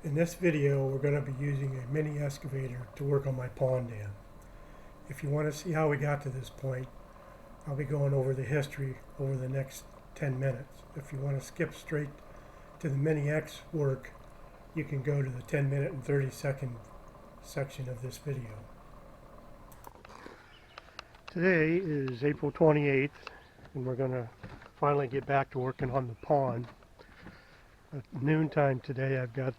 In this video, we're going to be using a mini excavator to work on my pond dam. If you want to see how we got to this point, I'll be going over the history over the next 10 minutes. If you want to skip straight to the mini X work, you can go to the 10-minute and 30-second section of this video. Today is April 28th, and we're going to finally get back to working on the pond. At noontime today, I've got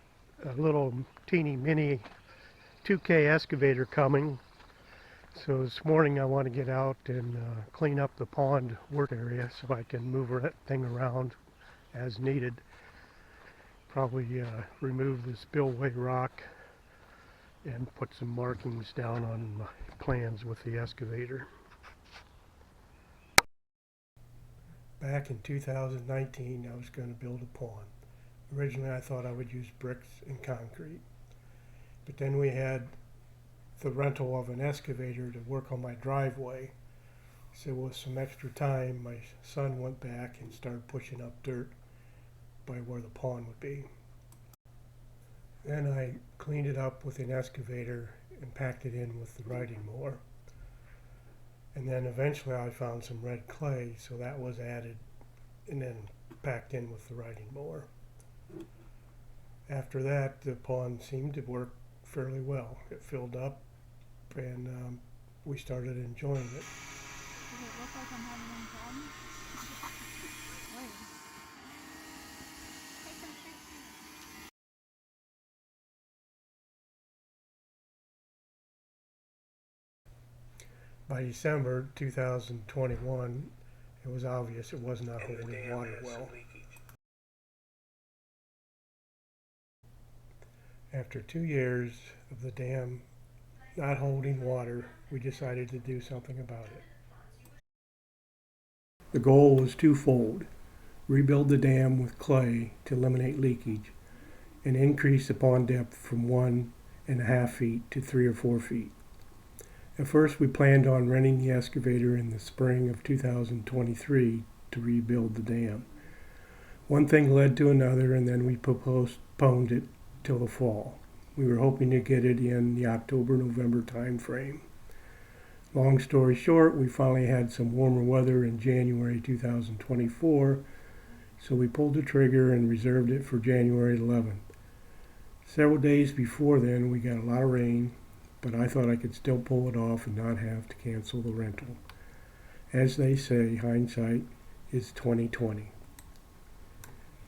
a little teeny mini 2K excavator coming. So this morning I want to get out and clean up the pond work area so I can move that thing around as needed. Probably remove the spillway rock and put some markings down on my plans with the excavator. Back in 2019 I was going to build a pond. Originally I thought I would use bricks and concrete, but then we had the rental of an excavator to work on my driveway. So with some extra time, my son went back and started pushing up dirt by where the pond would be. Then I cleaned it up with an excavator and packed it in with the riding mower. And then eventually I found some red clay, so that was added and then packed in with the riding mower. After that, the pond seemed to work fairly well. It filled up, and we started enjoying it. Does it look like I'm having any problems? Wait. Take some pictures. By December 2021, it was obvious it was not holding water well. After 2 years of the dam not holding water, we decided to do something about it. The goal was twofold: rebuild the dam with clay to eliminate leakage, and increase the pond depth from 1.5 feet to 3 or 4 feet. At first we planned on renting the excavator in the spring of 2023 to rebuild the dam. One thing led to another, and then we postponed it till the fall. We were hoping to get it in the October-November time frame. Long story short, we finally had some warmer weather in January 2024, so we pulled the trigger and reserved it for January 11th. Several days before then, we got a lot of rain, but I thought I could still pull it off and not have to cancel the rental. As they say, hindsight is 20/20.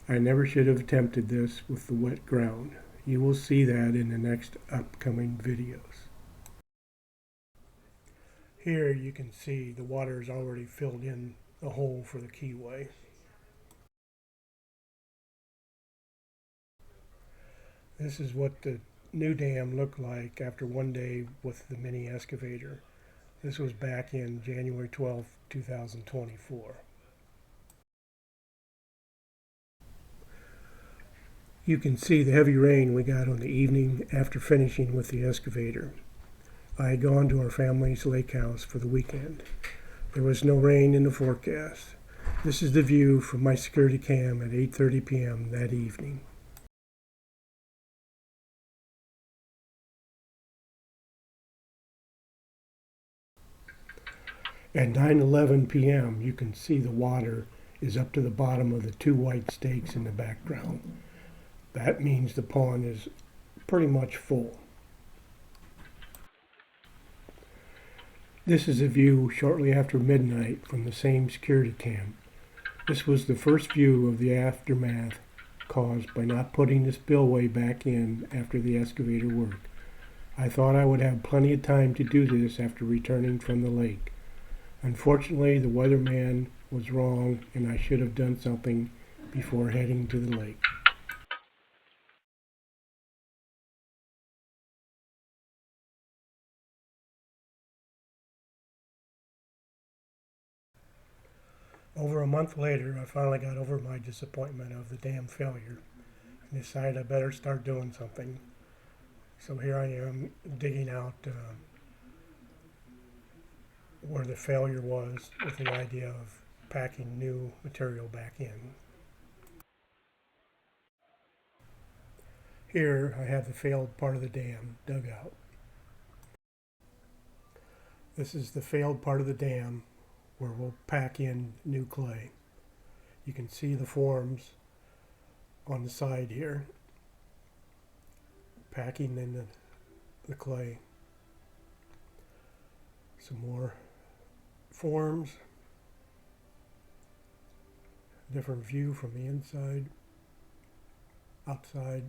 I never should have attempted this with the wet ground. You will see that in the next upcoming videos. Here you can see the water is already filled in the hole for the keyway. This is what the new dam looked like after one day with the mini excavator. This was back in January 12, 2024. You can see the heavy rain we got on the evening after finishing with the excavator. I had gone to our family's lake house for the weekend. There was no rain in the forecast. This is the view from my security cam at 8:30 p.m. that evening. At 9:11 p.m. you can see the water is up to the bottom of the two white stakes in the background. That means the pond is pretty much full. This is a view shortly after midnight from the same security cam. This was the first view of the aftermath caused by not putting the spillway back in after the excavator work. I thought I would have plenty of time to do this after returning from the lake. Unfortunately, the weatherman was wrong, and I should have done something before heading to the lake. Over a month later, I finally got over my disappointment of the dam failure and decided I better start doing something. So here I am digging out where the failure was with the idea of packing new material back in. Here I have the failed part of the dam dug out. This is the failed part of the dam where we'll pack in new clay. You can see the forms on the side here, packing in the clay. Some more forms, different view from the inside, outside.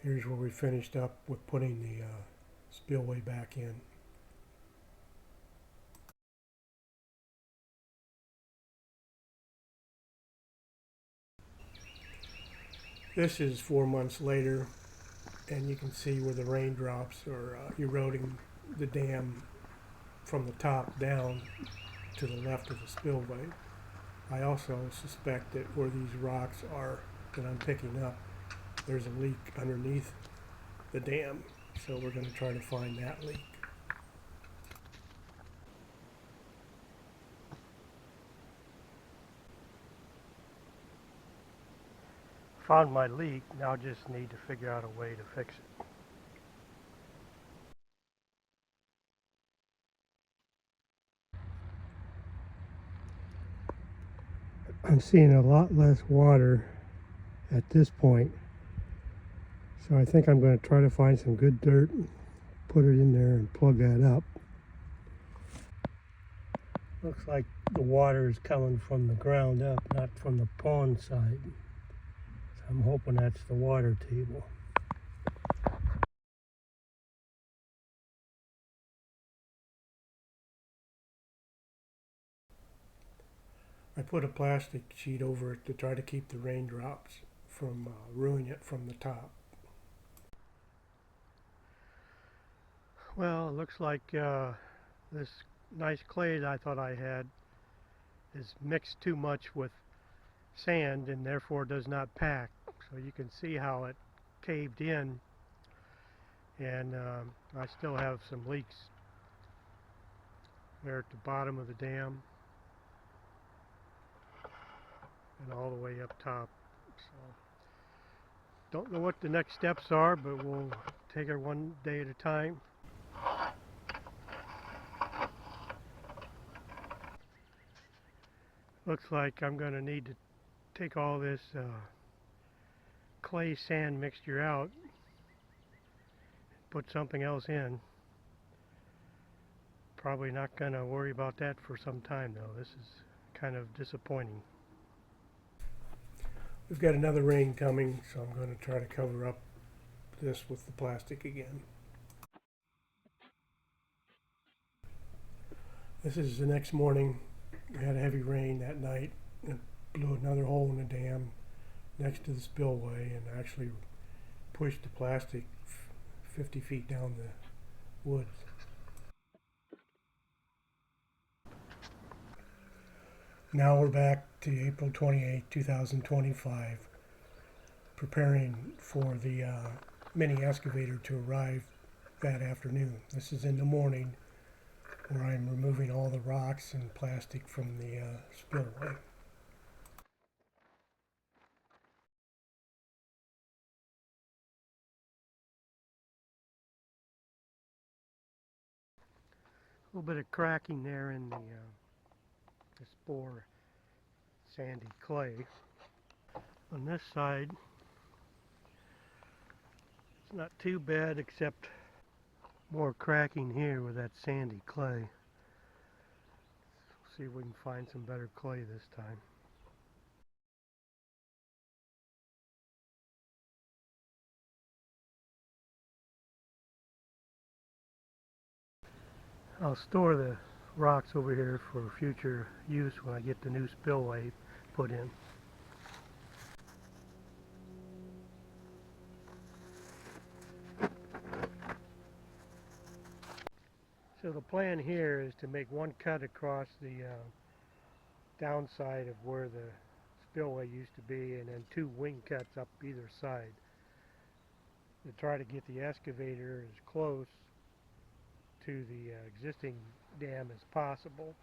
Here's where we finished up with putting the spillway back in. This is 4 months later, and you can see where the raindrops are eroding the dam from the top down to the left of the spillway. I also suspect that where these rocks are that I'm picking up, there's a leak underneath the dam, so we're going to try to find that leak. Found my leak, now just need to figure out a way to fix it. I'm seeing a lot less water at this point, so I think I'm going to try to find some good dirt, put it in there and plug that up. Looks like the water is coming from the ground up, not from the pond side. So I'm hoping that's the water table. I put a plastic sheet over it to try to keep the raindrops from ruining it from the top. Well, it looks like this nice clay that I thought I had is mixed too much with sand and therefore does not pack. So you can see how it caved in, and I still have some leaks there at the bottom of the dam and all the way up top. So don't know what the next steps are, but we'll take it one day at a time. Looks like I'm going to need to take all this clay sand mixture out, put something else in. Probably not going to worry about that for some time though. This is kind of disappointing. We've got another rain coming, so I'm going to try to cover up this with the plastic again. This is the next morning. We had a heavy rain that night. It blew another hole in the dam next to the spillway and actually pushed the plastic 50 feet down the woods. Now we're back to April 28, 2025, preparing for the mini excavator to arrive that afternoon. This is in the morning, where I'm removing all the rocks and plastic from the spillway. A little bit of cracking there in the spore sandy clay. On this side, it's not too bad except more cracking here with that sandy clay. See if we can find some better clay this time. I'll store the rocks over here for future use when I get the new spillway put in. So the plan here is to make one cut across the downside of where the spillway used to be, and then two wing cuts up either side to try to get the excavator as close to the existing dam as possible,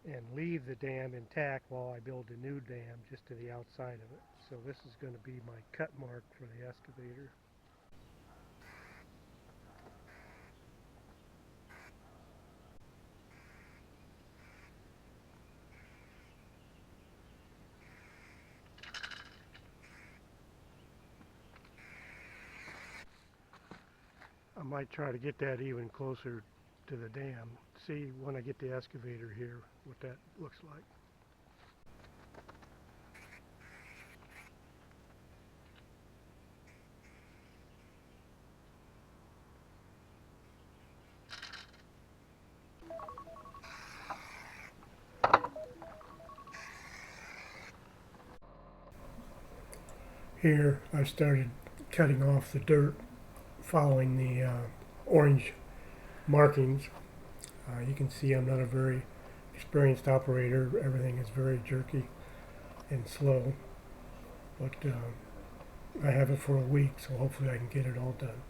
and leave the dam intact while I build a new dam just to the outside of it. So this is going to be my cut mark for the excavator. I might try to get that even closer to the dam. See when I get the excavator here what that looks like. Here I started cutting off the dirt following the orange markings. You can see I'm not a very experienced operator. Everything is very jerky and slow. But I have it for a week, so hopefully I can get it all done.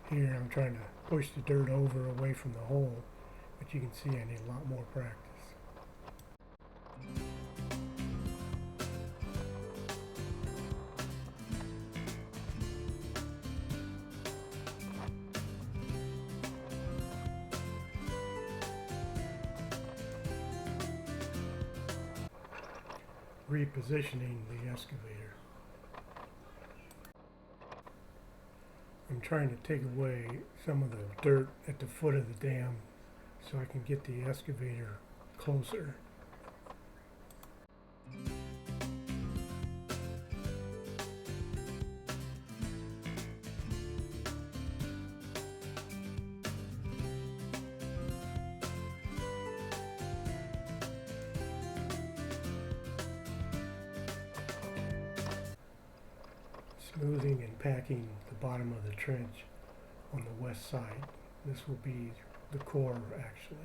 Here I'm trying to push the dirt over away from the hole, but you can see I need a lot more practice. Repositioning the excavator. I'm trying to take away some of the dirt at the foot of the dam so I can get the excavator closer. Smoothing and packing the bottom of the trench on the west side. This will be the core actually.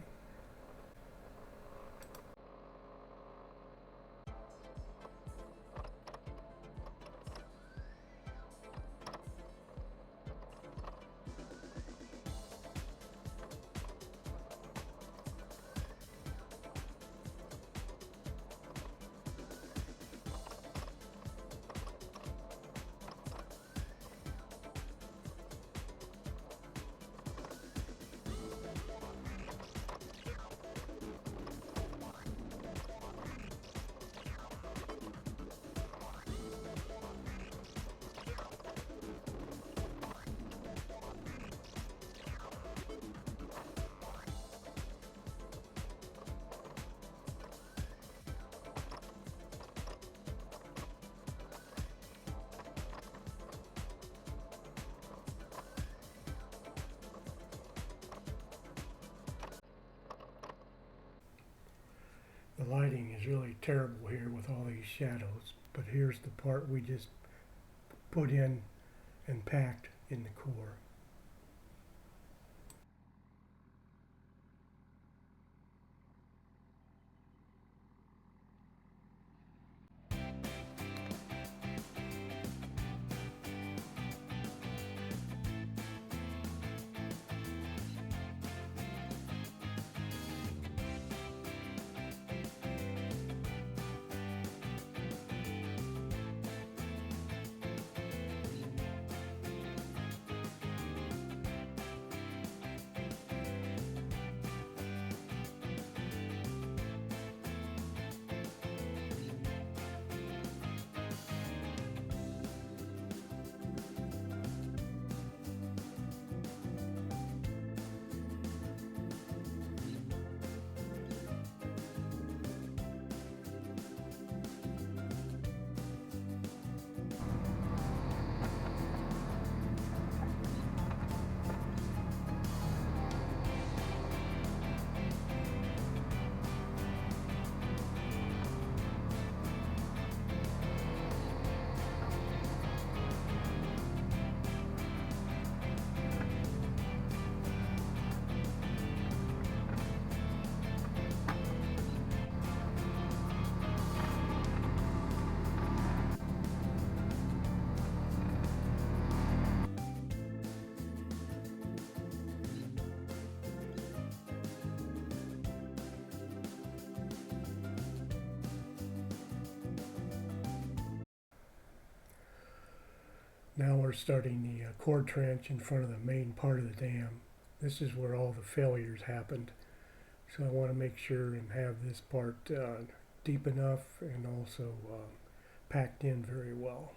The lighting is really terrible here with all these shadows, but here's the part we just put in and packed in the core. Now we're starting the core trench in front of the main part of the dam. This is where all the failures happened. So I want to make sure and have this part deep enough and also packed in very well.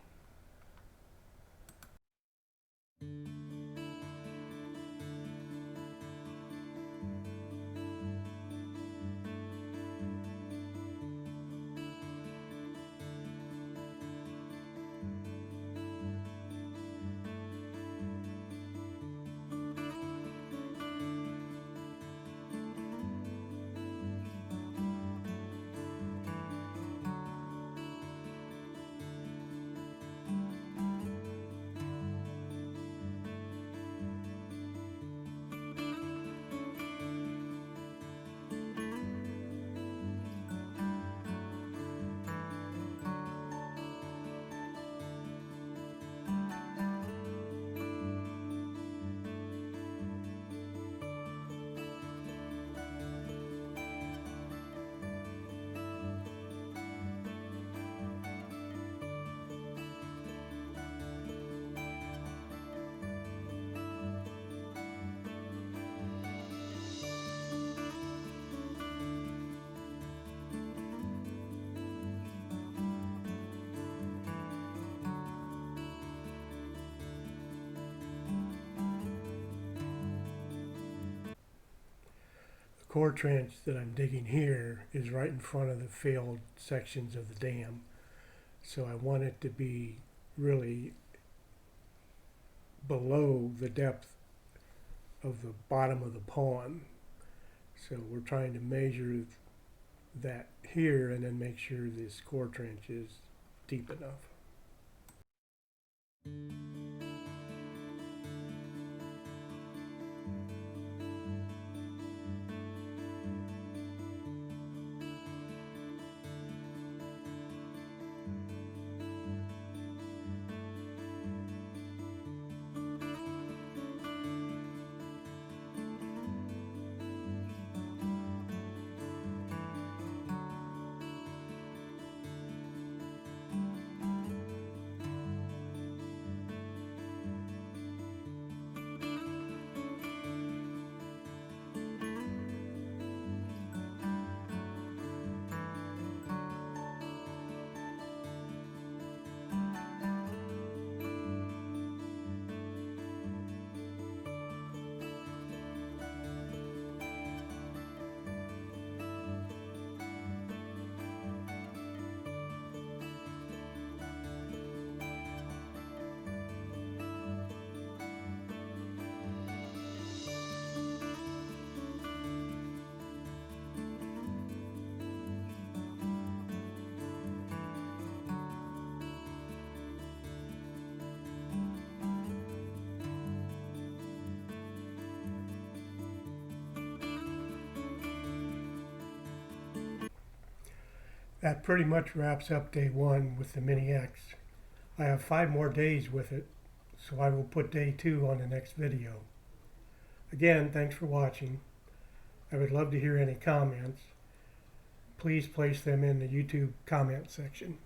Core trench that I'm digging here is right in front of the failed sections of the dam. So I want it to be really below the depth of the bottom of the pond. So we're trying to measure that here and then make sure this core trench is deep enough. That pretty much wraps up day one with the Mini X. I have 5 more days with it, so I will put day 2 on the next video. Again, thanks for watching. I would love to hear any comments. Please place them in the YouTube comment section.